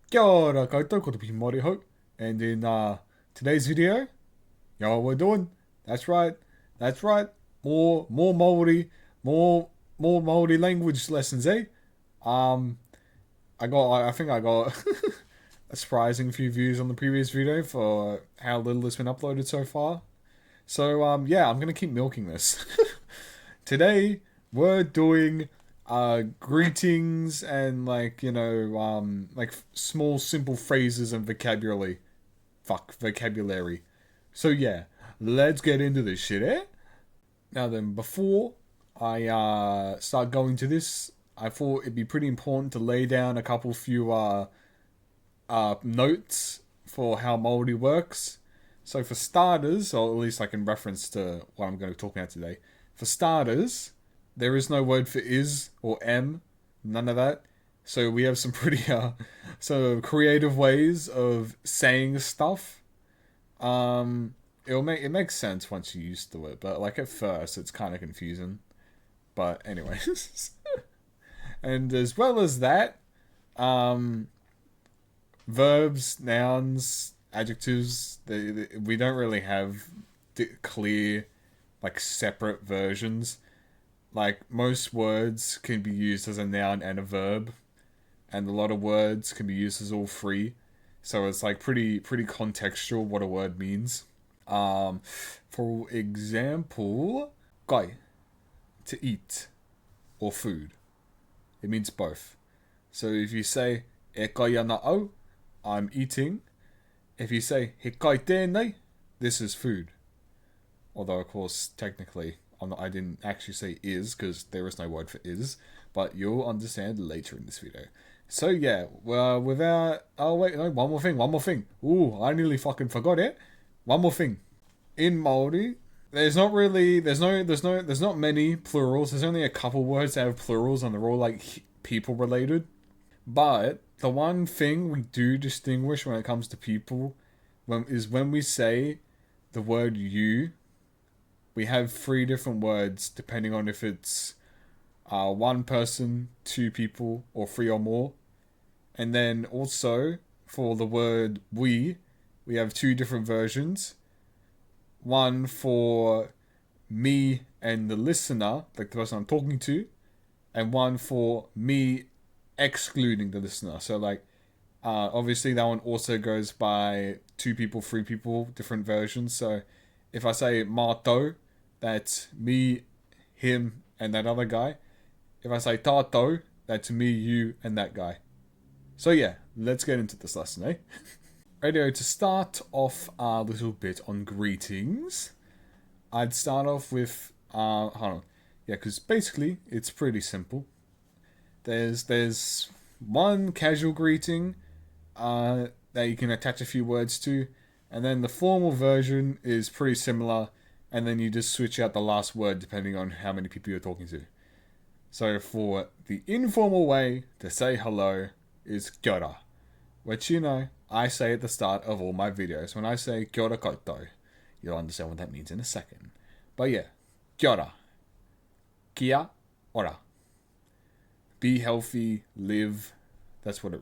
Kia ora koutou, ko te piki Māori ho. And in today's video, you know what we're doing? That's right. That's right. More Māori, more Māori language lessons, eh? Um, I think I got a surprising few views on the previous video for how little has been uploaded so far. So yeah, I'm gonna keep milking this. Today we're doing greetings and like small simple phrases and vocabulary. So yeah, let's get into this shit, eh? Now then, before I start going to this, I thought it'd be pretty important to lay down a couple few notes for how Māori works. So for starters, or at least like in reference to what I'm going to talk about today, for starters, there is no word for is or am, none of that. So we have some pretty sort of creative ways of saying stuff. It makes sense once you use the word, but like at first it's kind of confusing. But anyways, and as well as that, um, verbs, nouns, adjectives, we don't really have clear, like separate versions. Like most words can be used as a noun and a verb, and a lot of words can be used as all three. So it's like pretty contextual what a word means. Um, for example, kai, to eat, or food. It means both. So if you say e kai ana au, I'm eating. If you say he kai tēnei, this is food. Although of course technically I didn't actually say is because there is no word for is, but you'll understand later in this video. So yeah, well, without no, one more thing. Ooh, I nearly fucking forgot it. One more thing. In Māori, there's not many plurals. There's only a couple words that have plurals, and they're all like people related. But the one thing we do distinguish when it comes to people is when we say the word you, we have three different words depending on if it's one person, two people, or three or more. And then also for the word we have two different versions. One for me and the listener, like the person I'm talking to, and one for me excluding the listener. So like, obviously that one also goes by two people, three people, different versions. So if I say mātou, that's me, him, and that other guy. If I say tātou, that's me, you, and that guy. So yeah, let's get into this lesson, eh? Radio, to start off a little bit on greetings, I'd start off with, hold on. Yeah, because basically it's pretty simple. There's one casual greeting that you can attach a few words to, and then the formal version is pretty similar, and then you just switch out the last word depending on how many people you're talking to. So for the informal way to say hello is kia ora, which I say at the start of all my videos. When I say kia ora koutou, you'll understand what that means in a second. But yeah, kia ora. Kia ora. Be healthy, live. That's what it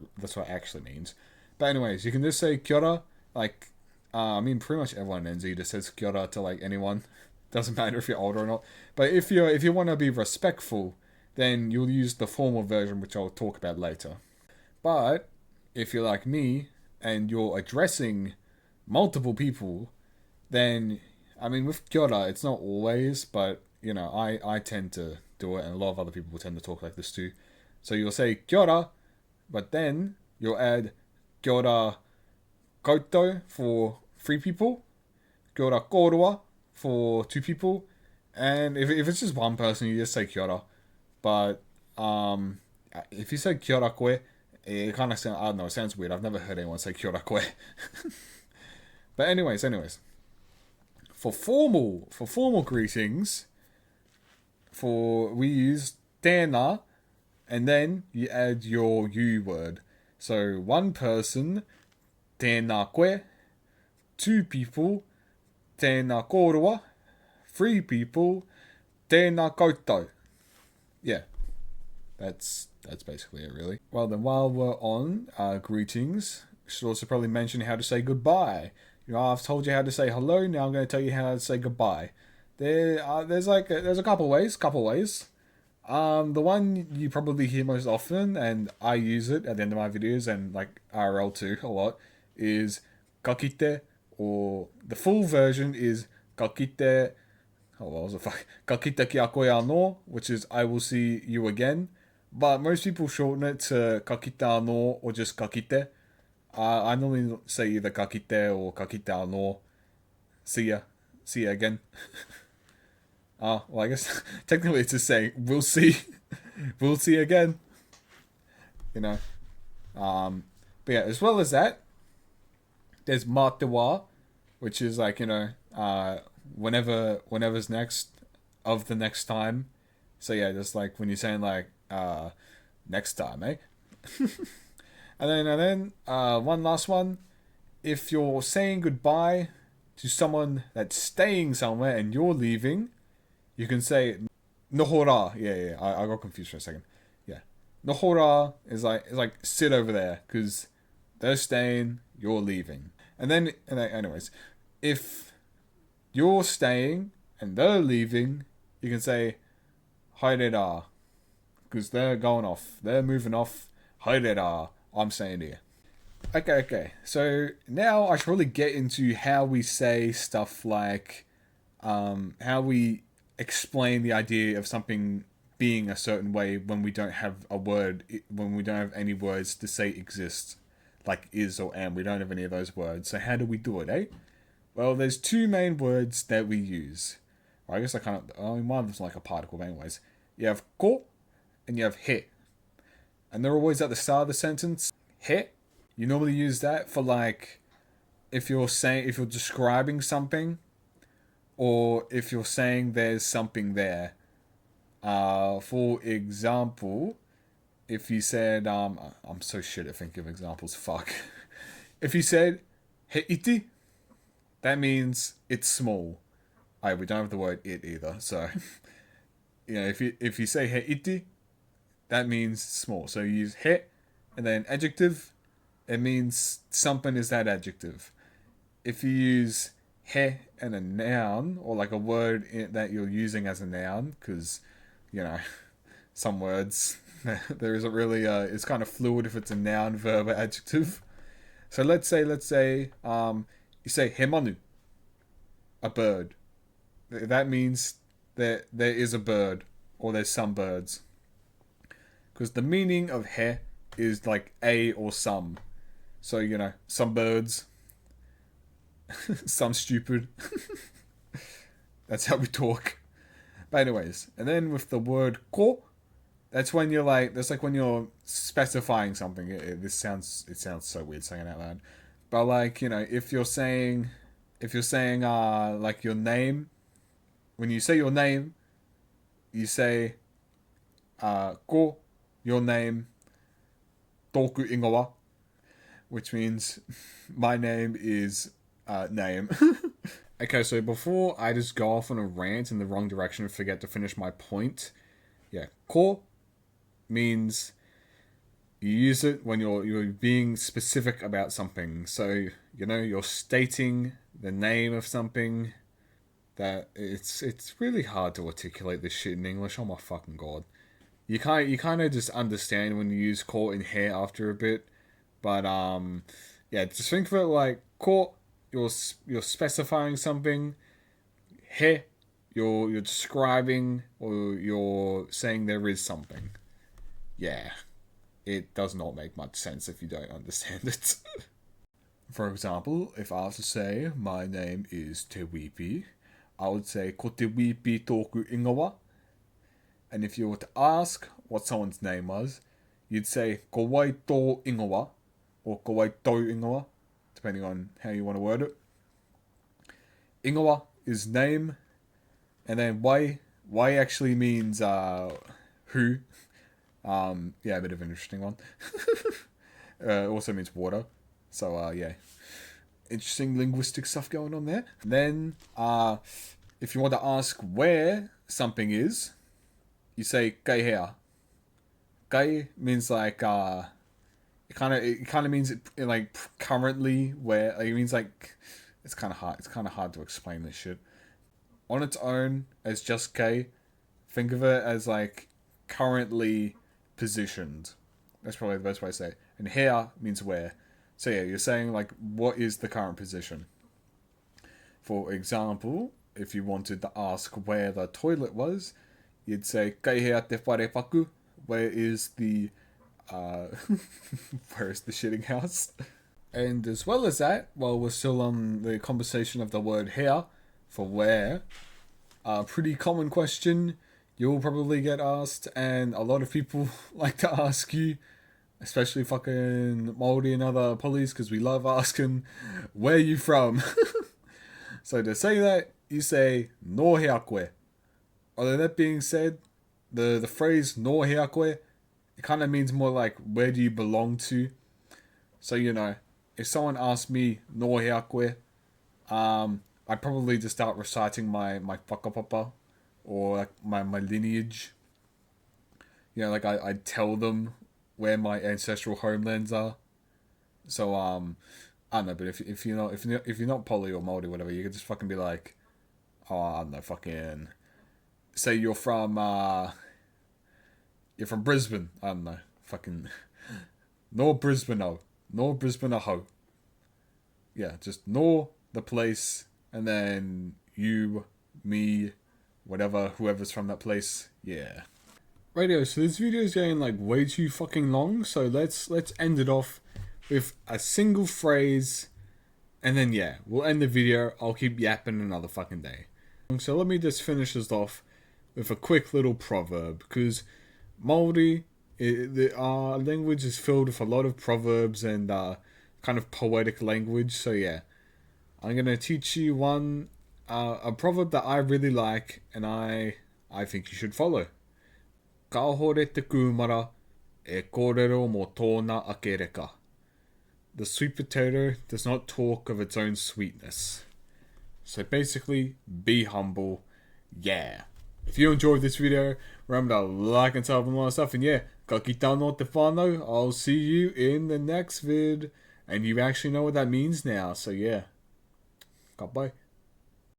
actually means. But anyways, you can just say kia ora, like, I mean, pretty much everyone in NZ just says kia ora to like anyone. Doesn't matter if you're older or not. But if you want to be respectful, then you'll use the formal version, which I'll talk about later. But if you're like me and you're addressing multiple people, then, I mean, with kia ora, it's not always, but, I tend to do it, and a lot of other people tend to talk like this too. So you'll say kia ora, but then you'll add kia ora koutou for three people, kia ora kōrua for two people, and if it's just one person, you just say kia ora. But if you say kia ora koe, it kind of sounds, I don't know, it sounds weird. I've never heard anyone say kia ora koe. But anyways, for formal greetings, we use tēnā, and then you add your you word. So one person, tēnā koe, two people, tēnā kōrua, three people, tēnā koutou. Yeah, that's that's basically it, really. Well, then, while we're on greetings, should also probably mention how to say goodbye. I've told you how to say hello. Now I'm going to tell you how to say goodbye. There's a couple ways. The one you probably hear most often, and I use it at the end of my videos and like IRL too a lot, is kakite, or the full version is kakite. Oh, what was it? Kakite ki a koe anō, which is I will see you again. But most people shorten it to kakite anō or just kakite. I normally say either kakite or kakite anō. See ya. See ya again. Well, I guess technically it's just saying we'll see. We'll see again. You know. But yeah, as well as that, there's matewa, which is like, whenever's next of the next time. So yeah, just like when you're saying like next time, eh? and then one last one. If you're saying goodbye to someone that's staying somewhere and you're leaving, you can say nohora. Yeah. I got confused for a second. Yeah, nohora is like sit over there because they're staying, you're leaving. And then anyways, if you're staying and they're leaving, you can say hairera because they're going off, they're moving off. Hairera, I'm staying here. Okay. So now I should probably get into how we say stuff like how we explain the idea of something being a certain way when we don't have a word, when we don't have any words to say exist, like is or am. We don't have any of those words. So how do we do it, eh? Well, there's two main words that we use. I guess one of them's like a particle, but anyways. You have ko and you have he. And they're always at the start of the sentence. He, you normally use that for like if you're describing something, or if you're saying there's something there. For example, if you said I'm so shit at thinking of examples, fuck. If you said he iti, that means it's small. We don't have the word it either, so if you say he iti, that means small. So you use he and then adjective, it means something is that adjective. If you use he and a noun, or like a word that you're using as a noun, because some words there isn't really it's kind of fluid if it's a noun, verb, or adjective. So let's say you say he manu, a bird. That means there is a bird, or there's some birds. Because the meaning of he is like a or some. So, some birds, some stupid. That's how we talk. But anyways, and then with the word ko, that's when when you're specifying something. It sounds so weird saying it out loud. But like, if you're saying like your name, when you say your name, you say ko, your name, toku ingawa, which means my name is name. Okay, so before I just go off on a rant in the wrong direction and forget to finish my point, yeah, ko means you use it when you're being specific about something. So, you're stating the name of something. That it's really hard to articulate this shit in English. Oh my fucking god. You kind of just understand when you use ko and he after a bit. But yeah, just think of it like ko, you're specifying something. He, you're describing, or you're saying there is something. Yeah, it does not make much sense if you don't understand it. For example, if I was to say my name is Tewipi, I would say ko Tewipi toku ingawa. And if you were to ask what someone's name was, you'd say ko wai tō ingawa, or ko wai tau ingawa, depending on how you want to word it. Ingawa is name, and then wai actually means who. Yeah, a bit of an interesting one. It also means water. So yeah, interesting linguistic stuff going on there. Then if you want to ask where something is, you say kai hea. Kai means like it kind of means like currently where like, it means like it's kind of hard to explain this shit on its own as just K. Think of it as like currently positioned. That's probably the best way to say it. And here means where. So yeah, you're saying like what is the current position. For example, if you wanted to ask where the toilet was, you'd say kai hea te whare paku. Where is the where is the shitting house? And as well as that, while we're still on the conversation of the word here for where, a pretty common question you'll probably get asked, and a lot of people like to ask you, especially fucking Māori and other polys, because we love asking, where you from? So to say that, you say, no hea koe. Although that being said, the phrase no hea koe, it kind of means more like, where do you belong to? So, you know, if someone asked me, no hea koe, I'd probably just start reciting my whakapapa, or like my lineage. You know, like I'd tell them where my ancestral homelands are. So I don't know, but if you're not poly or Māori or whatever, you could just fucking be like, oh, I don't know, fucking say you're from Brisbane. I don't know, fucking no Brisbane ho. Yeah, just know the place, and then you, me, whatever, whoever's from that place. Yeah. Radio, so this video is getting like way too fucking long, so let's end it off with a single phrase, and then yeah, we'll end the video. I'll keep yapping another fucking day. So let me just finish this off with a quick little proverb, because Māori, our language is filled with a lot of proverbs and kind of poetic language, so yeah. I'm gonna teach you one, a proverb that I really like, and I think you should follow. Ka hore te kumara, e kōrero mō tōna ake reka. The sweet potato does not talk of its own sweetness. So basically, be humble. Yeah. If you enjoyed this video, remember to like and sub and all that stuff. And yeah, ka kita no te whānau. I'll see you in the next vid. And you actually know what that means now. So yeah. Ka bye.